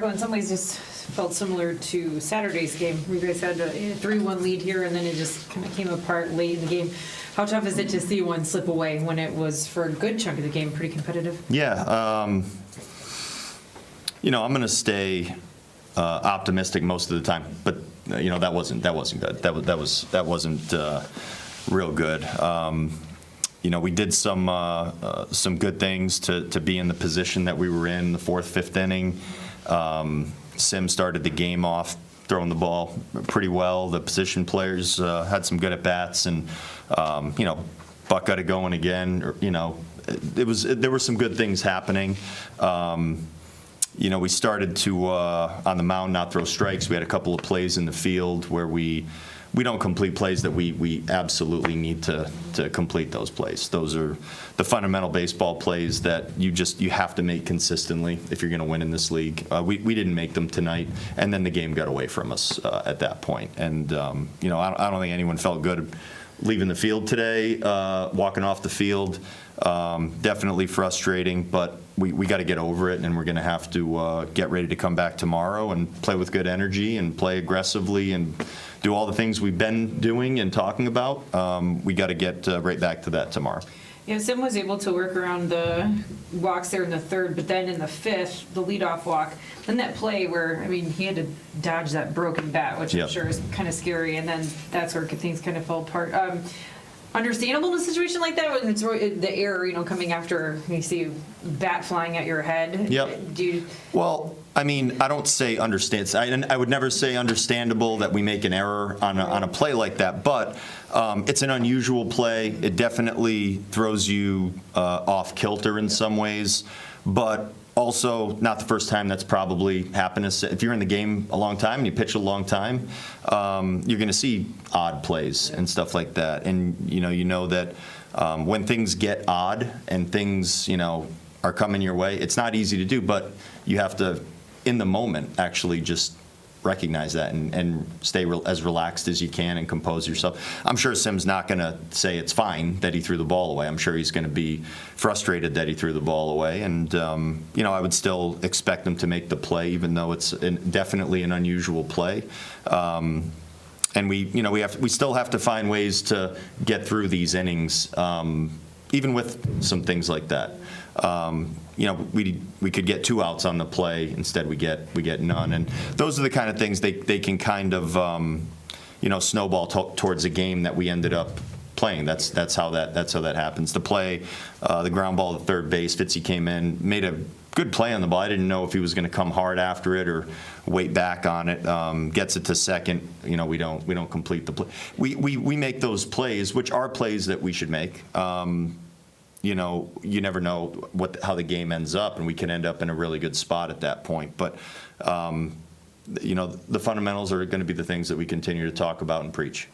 Rocco, in some ways just felt similar to Saturday's game. You guys had a 3-1 lead here, and then it just kind of came apart late in the game. How tough is it to see one slip away when it was, for a good chunk of the game, pretty competitive? Yeah. I'm going to stay optimistic most of the time, but that wasn't good. That wasn't real good. We did some good things to be in the position that we were in the fourth, fifth inning. Sim started the game off throwing the ball pretty well. The position players had some good at bats, and Buck got it going again. There were some good things happening. We started to on the mound not throw strikes. We had a couple of plays in the field where we don't complete plays that we absolutely need to complete those plays. Those are the fundamental baseball plays that you have to make consistently if you're going to win in this league. We didn't make them tonight, and then the game got away from us at that point. And I don't think anyone felt good leaving the field today, walking off the field. Definitely frustrating, but we got to get over it, and we're going to have to get ready to come back tomorrow and play with good energy and play aggressively and do all the things we've been doing and talking about. We got to get right back to that tomorrow. Yeah, Sim was able to work around the walks there in the third, but then in the fifth, the leadoff walk, then that play where, he had to dodge that broken bat, which I'm sure is kind of scary, and then that's where things kind of fell apart. Understandable in a situation like that when it's the error, coming after you see bat flying at your head. Yep. I don't say understand. I would never say understandable that we make an error on a play like that, but it's an unusual play. It definitely throws you off kilter in some ways, but also not the first time that's probably happened. If you're in the game a long time and you pitch a long time, you're going to see odd plays and stuff like that. And you know that when things get odd and things are coming your way, it's not easy to do, but you have to, in the moment, actually just recognize that and stay as relaxed as you can and compose yourself. I'm sure Sim's not going to say it's fine that he threw the ball away. I'm sure he's going to be frustrated that he threw the ball away, and I would still expect him to make the play, even though it's definitely an unusual play. And we still have to find ways to get through these innings, even with some things like that. We could get 2 outs on the play. Instead, we get none, and those are the kind of things they can kind of snowball towards a game that we ended up playing. That's how that happens. The play, the ground ball to third base. Fitzy came in, made a good play on the ball. I didn't know if he was going to come hard after it or wait back on it. Gets it to second. We don't complete the play. We make those plays, which are plays that we should make. You never know how the game ends up, and we can end up in a really good spot at that point. But, the fundamentals are going to be the things that we continue to talk about and preach.